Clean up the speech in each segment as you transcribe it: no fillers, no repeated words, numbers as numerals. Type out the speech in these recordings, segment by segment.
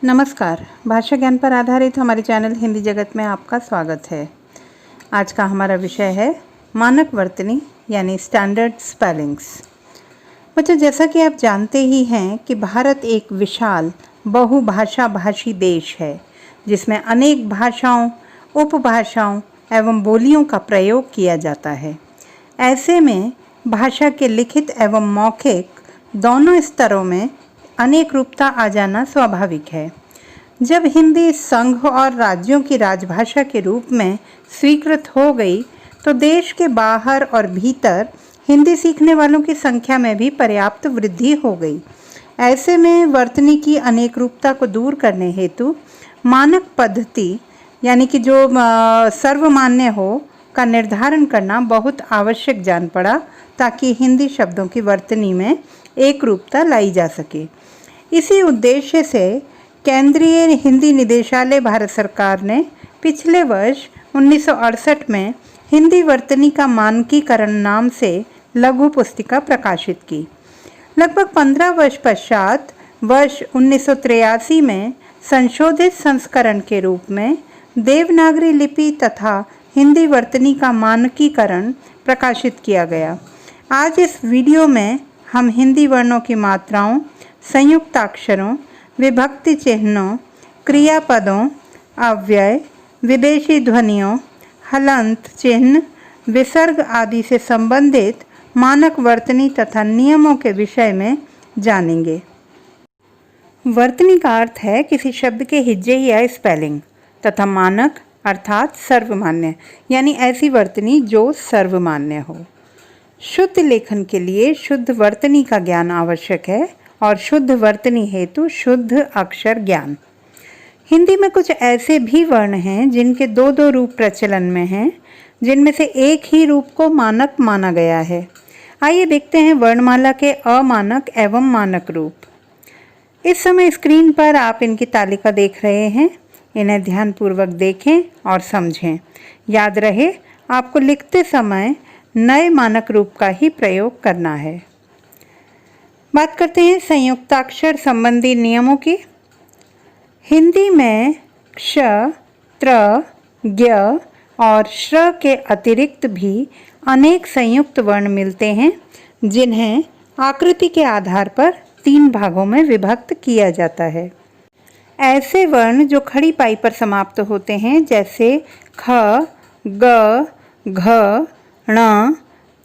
नमस्कार। भाषा ज्ञान पर आधारित हमारे चैनल हिंदी जगत में आपका स्वागत है। आज का हमारा विषय है मानक वर्तनी यानी स्टैंडर्ड स्पेलिंग्स। बच्चों, जैसा कि आप जानते ही हैं कि भारत एक विशाल बहुभाषा भाषी देश है जिसमें अनेक भाषाओं, उपभाषाओं एवं बोलियों का प्रयोग किया जाता है। ऐसे में भाषा के लिखित एवं मौखिक दोनों स्तरों में अनेक रूपता आ जाना स्वाभाविक है। जब हिंदी संघ और राज्यों की राजभाषा के रूप में स्वीकृत हो गई तो देश के बाहर और भीतर हिंदी सीखने वालों की संख्या में भी पर्याप्त वृद्धि हो गई। ऐसे में वर्तनी की अनेक रूपता को दूर करने हेतु मानक पद्धति यानी कि जो सर्वमान्य हो का निर्धारण करना बहुत आवश्यक जान पड़ा ताकि हिंदी शब्दों की वर्तनी में एक रूपता लाई जा सके। इसी उद्देश्य से केंद्रीय हिंदी निदेशालय भारत सरकार ने पिछले वर्ष 1968 में हिंदी वर्तनी का मानकीकरण नाम से लघु पुस्तिका प्रकाशित की। लगभग 15 वर्ष पश्चात वर्ष 1983 में संशोधित संस्करण के रूप में देवनागरी लिपि तथा हिंदी वर्तनी का मानकीकरण प्रकाशित किया गया। आज इस वीडियो में हम हिंदी वर्णों की मात्राओं, संयुक्ताक्षरों, विभक्ति चिन्हों, क्रियापदों, अव्यय, विदेशी ध्वनियों, हलंत चिन्ह, विसर्ग आदि से संबंधित मानक वर्तनी तथा नियमों के विषय में जानेंगे। वर्तनी का अर्थ है किसी शब्द के हिज्जे या स्पेलिंग तथा मानक अर्थात सर्वमान्य यानी ऐसी वर्तनी जो सर्वमान्य हो। शुद्ध लेखन के लिए शुद्ध वर्तनी का ज्ञान आवश्यक है और शुद्ध वर्तनी हेतु शुद्ध अक्षर ज्ञान। हिंदी में कुछ ऐसे भी वर्ण हैं जिनके दो दो रूप प्रचलन में हैं, जिनमें से एक ही रूप को मानक माना गया है। आइए देखते हैं वर्णमाला के अमानक एवं मानक रूप। इस समय स्क्रीन पर आप इनकी तालिका देख रहे हैं। इन्हें ध्यानपूर्वक देखें और समझें। याद रहे, आपको लिखते समय नए मानक रूप का ही प्रयोग करना है। बात करते हैं संयुक्ताक्षर संबंधी नियमों की। हिंदी में क्ष, त्र, ज्ञ और श्र के अतिरिक्त भी अनेक संयुक्त वर्ण मिलते हैं जिन्हें आकृति के आधार पर 3 भागों में विभक्त किया जाता है। ऐसे वर्ण जो खड़ी पाई पर समाप्त होते हैं जैसे ख, ग, घ, ण,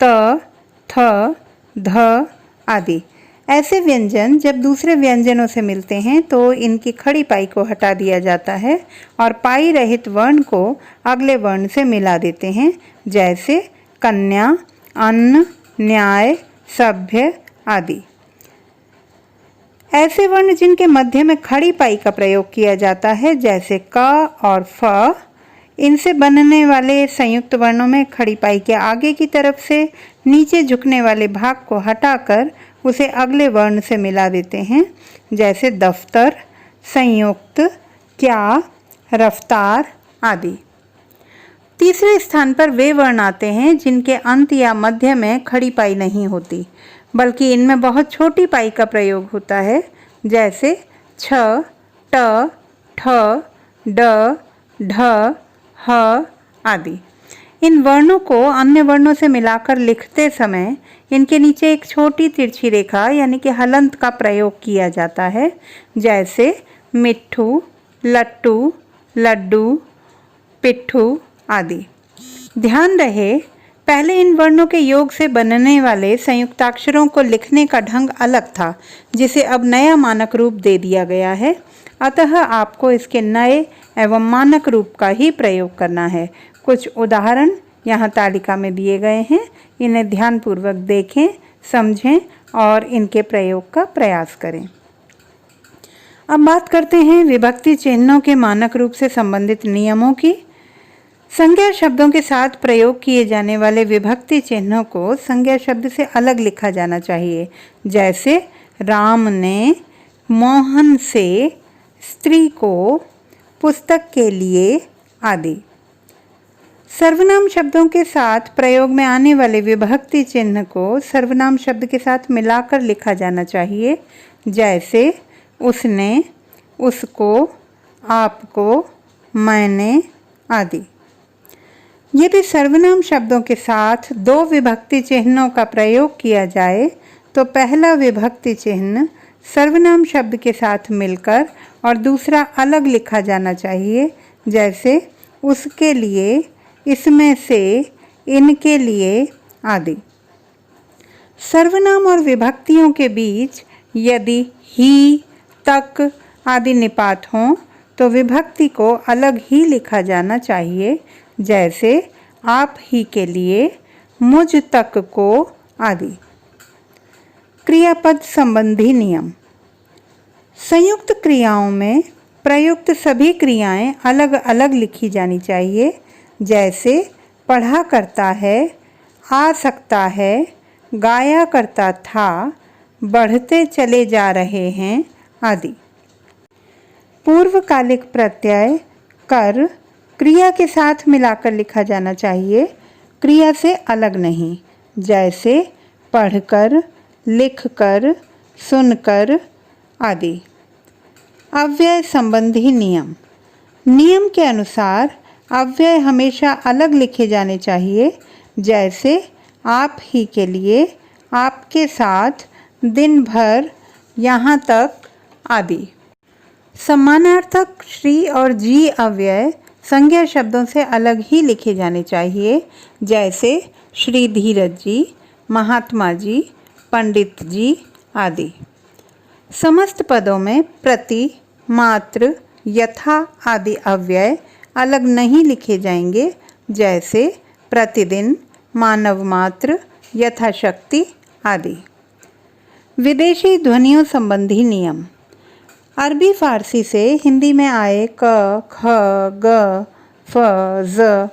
त, थ, ध आदि। ऐसे व्यंजन जब दूसरे व्यंजनों से मिलते हैं तो इनकी खड़ी पाई को हटा दिया जाता है और पाई रहित वर्ण को अगले वर्ण से मिला देते हैं, जैसे कन्या, अन्न, न्याय, सभ्य आदि। ऐसे वर्ण जिनके मध्य में खड़ी पाई का प्रयोग किया जाता है जैसे क और फ, इनसे बनने वाले संयुक्त वर्णों में खड़ी पाई के आगे की तरफ से नीचे झुकने वाले भाग को हटाकर उसे अगले वर्ण से मिला देते हैं, जैसे दफ्तर, संयुक्त, क्या, रफ्तार आदि। तीसरे स्थान पर वे वर्ण आते हैं जिनके अंत या मध्य में खड़ी पाई नहीं होती बल्कि इनमें बहुत छोटी पाई का प्रयोग होता है, जैसे छ, ट, ठ, ड, ढ, ह आदि। इन वर्णों को अन्य वर्णों से मिलाकर लिखते समय इनके नीचे एक छोटी तिरछी रेखा यानी कि हलंत का प्रयोग किया जाता है, जैसे मिट्ठू, लट्टू, लड्डू, पिट्ठू आदि। ध्यान रहे, पहले इन वर्णों के योग से बनने वाले संयुक्ताक्षरों को लिखने का ढंग अलग था जिसे अब नया मानक रूप दे दिया गया है। अतः आपको इसके नए एवं मानक रूप का ही प्रयोग करना है। कुछ उदाहरण यहाँ तालिका में दिए गए हैं, इन्हें ध्यानपूर्वक देखें, समझें और इनके प्रयोग का प्रयास करें। अब बात करते हैं विभक्ति चिन्हों के मानक रूप से संबंधित नियमों की। संज्ञा शब्दों के साथ प्रयोग किए जाने वाले विभक्ति चिन्हों को संज्ञा शब्द से अलग लिखा जाना चाहिए, जैसे राम ने मोहन से स्त्री को पुस्तक के लिए आदि। सर्वनाम शब्दों के साथ प्रयोग में आने वाले विभक्ति चिन्ह को सर्वनाम शब्द के साथ मिलाकर लिखा जाना चाहिए, जैसे उसने, उसको, आपको, मैंने आदि। यदि सर्वनाम शब्दों के साथ दो विभक्ति चिन्हों का प्रयोग किया जाए तो पहला विभक्ति चिन्ह सर्वनाम शब्द के साथ मिलकर और दूसरा अलग लिखा जाना चाहिए, जैसे उसके लिए, इसमें से, इनके लिए आदि। सर्वनाम और विभक्तियों के बीच यदि ही, तक आदि निपात हों तो विभक्ति को अलग ही लिखा जाना चाहिए, जैसे आप ही के लिए, मुझ तक को आदि। क्रियापद संबंधी नियम। संयुक्त क्रियाओं में प्रयुक्त सभी क्रियाएं अलग अलग लिखी जानी चाहिए, जैसे पढ़ा करता है, आ सकता है, गाया करता था, बढ़ते चले जा रहे हैं आदि। पूर्वकालिक प्रत्यय कर क्रिया के साथ मिलाकर लिखा जाना चाहिए, क्रिया से अलग नहीं, जैसे पढ़कर, लिखकर, सुनकर आदि। अव्यय संबंधी नियम। नियम के अनुसार अव्यय हमेशा अलग लिखे जाने चाहिए, जैसे आप ही के लिए, आपके साथ, दिन भर, यहाँ तक आदि। सम्मानार्थक श्री और जी अव्यय संज्ञा शब्दों से अलग ही लिखे जाने चाहिए, जैसे श्री धीरज जी, महात्मा जी, पंडित जी आदि। समस्त पदों में प्रति, मात्र, यथा आदि अव्यय अलग नहीं लिखे जाएंगे, जैसे प्रतिदिन, मानव मात्र, यथाशक्ति आदि। विदेशी ध्वनियों संबंधी नियम। अरबी फारसी से हिंदी में आए क, ख, ग, फ, ज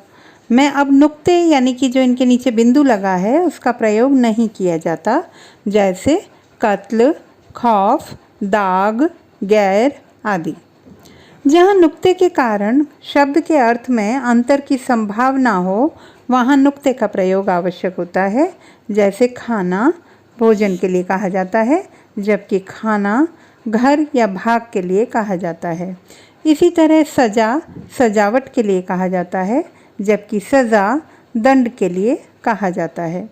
में अब नुक्ते यानी कि जो इनके नीचे बिंदु लगा है उसका प्रयोग नहीं किया जाता, जैसे कत्ल, खौफ, दाग, गैर आदि। जहाँ नुक्ते के कारण शब्द के अर्थ में अंतर की संभावना हो वहाँ नुक्ते का प्रयोग आवश्यक होता है, जैसे खाना भोजन के लिए कहा जाता है, जबकि खाना घर या भाग के लिए कहा जाता है। इसी तरह सजा सजावट के लिए कहा जाता है, जबकि सज़ा दंड के लिए कहा जाता है।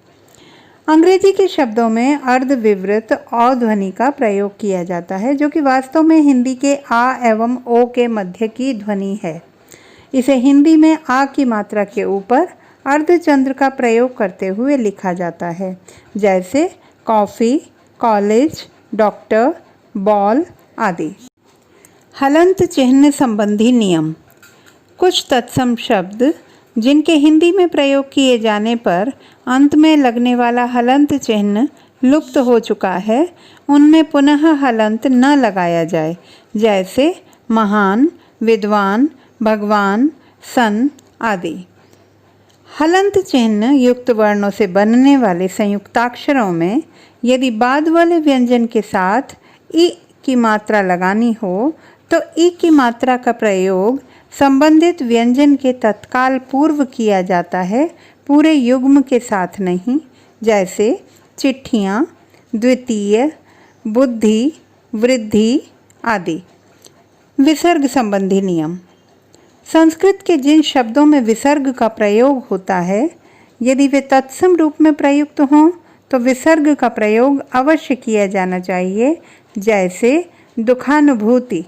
अंग्रेजी के शब्दों में अर्धविवृत औ ध्वनि का प्रयोग किया जाता है, जो कि वास्तव में हिंदी के आ एवं ओ के मध्य की ध्वनि है। इसे हिंदी में आ की मात्रा के ऊपर अर्धचंद्र का प्रयोग करते हुए लिखा जाता है, जैसे कॉफ़ी, कॉलेज, डॉक्टर, बॉल आदि। हलंत चिह्न संबंधी नियम। कुछ तत्सम शब्द जिनके हिंदी में प्रयोग किए जाने पर अंत में लगने वाला हलंत चिह्न लुप्त हो चुका है, उनमें पुनः हलंत न लगाया जाए, जैसे महान, विद्वान, भगवान, सन आदि। हलंत चिह्न युक्त वर्णों से बनने वाले संयुक्ताक्षरों में यदि बाद वाले व्यंजन के साथ ई की मात्रा लगानी हो तो ई की मात्रा का प्रयोग संबंधित व्यंजन के तत्काल पूर्व किया जाता है, पूरे युग्म के साथ नहीं, जैसे चिट्ठियाँ, द्वितीय, बुद्धि, वृद्धि आदि। विसर्ग संबंधी नियम। संस्कृत के जिन शब्दों में विसर्ग का प्रयोग होता है, यदि वे तत्सम रूप में प्रयुक्त हों तो विसर्ग का प्रयोग अवश्य किया जाना चाहिए, जैसे दुखानुभूति।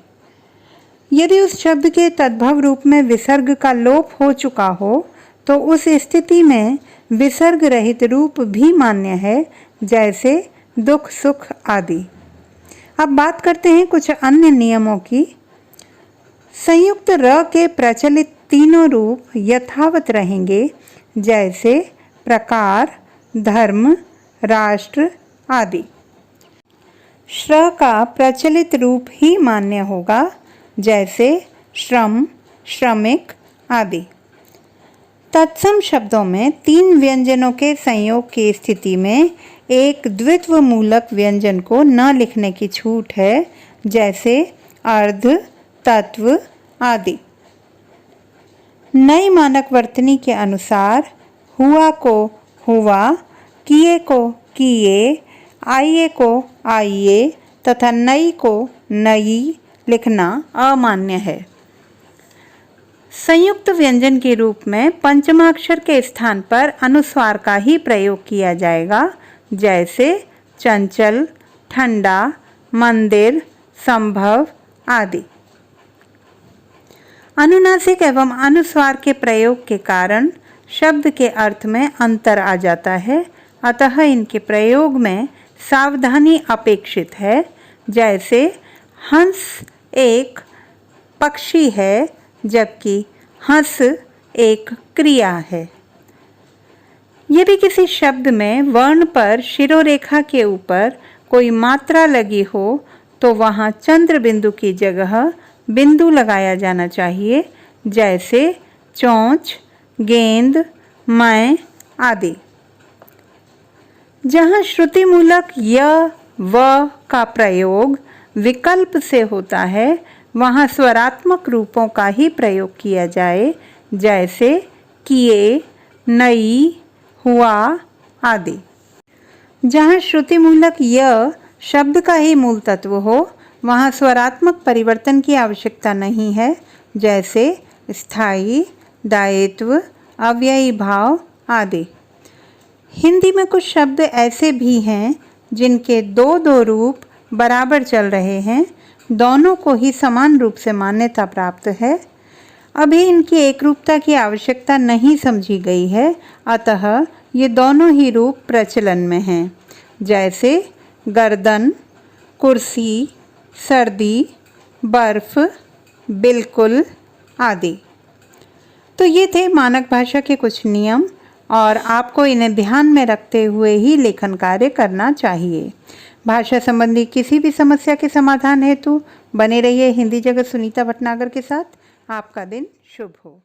यदि उस शब्द के तद्भव रूप में विसर्ग का लोप हो चुका हो तो उस स्थिति में विसर्ग रहित रूप भी मान्य है, जैसे दुख, सुख आदि। अब बात करते हैं कुछ अन्य नियमों की। संयुक्त र के प्रचलित तीनों रूप यथावत रहेंगे, जैसे प्रकार, धर्म, राष्ट्र आदि। श्र का प्रचलित रूप ही मान्य होगा, जैसे श्रम, श्रमिक आदि। तत्सम शब्दों में तीन व्यंजनों के संयोग की स्थिति में एक द्वित्व मूलक व्यंजन को न लिखने की छूट है, जैसे अर्ध, तत्व आदि। नई मानक वर्तनी के अनुसार हुआ को हुआ, किए को किए, आइए को आइए तथा नई को नई, लिखना अमान्य है। संयुक्त व्यंजन के रूप में पंचमाक्षर के स्थान पर अनुस्वार का ही प्रयोग किया जाएगा, जैसे चंचल, ठंडा, मंदिर, संभव आदि। अनुनासिक एवं अनुस्वार के प्रयोग के कारण शब्द के अर्थ में अंतर आ जाता है, अतः इनके प्रयोग में सावधानी अपेक्षित है। जैसे हंस एक पक्षी है, जबकि हंस एक क्रिया है। यदि किसी शब्द में वर्ण पर शिरोरेखा के ऊपर कोई मात्रा लगी हो तो वहाँ चंद्र बिंदु की जगह बिंदु लगाया जाना चाहिए, जैसे चोंच, गेंद, मैं आदि। जहाँ श्रुतिमूलक य व का प्रयोग विकल्प से होता है, वहाँ स्वरात्मक रूपों का ही प्रयोग किया जाए, जैसे किए, नई, हुआ आदि। जहाँ श्रुतिमूलक य शब्द का ही मूल तत्व हो, वहाँ स्वरात्मक परिवर्तन की आवश्यकता नहीं है, जैसे स्थायी, दायित्व, अव्ययी भाव आदि। हिंदी में कुछ शब्द ऐसे भी हैं जिनके दो दो रूप बराबर चल रहे हैं, दोनों को ही समान रूप से मान्यता प्राप्त है। अभी इनकी एकरूपता की आवश्यकता नहीं समझी गई है, अतः ये दोनों ही रूप प्रचलन में हैं, जैसे गर्दन, कुर्सी, सर्दी, बर्फ, बिल्कुल आदि। तो ये थे मानक भाषा के कुछ नियम और आपको इन्हें ध्यान में रखते हुए ही लेखन कार्य करना चाहिए। भाषा संबंधी किसी भी समस्या के समाधान हेतु बने रहिए हिंदी जगत सुनीता भटनागर के साथ। आपका दिन शुभ हो।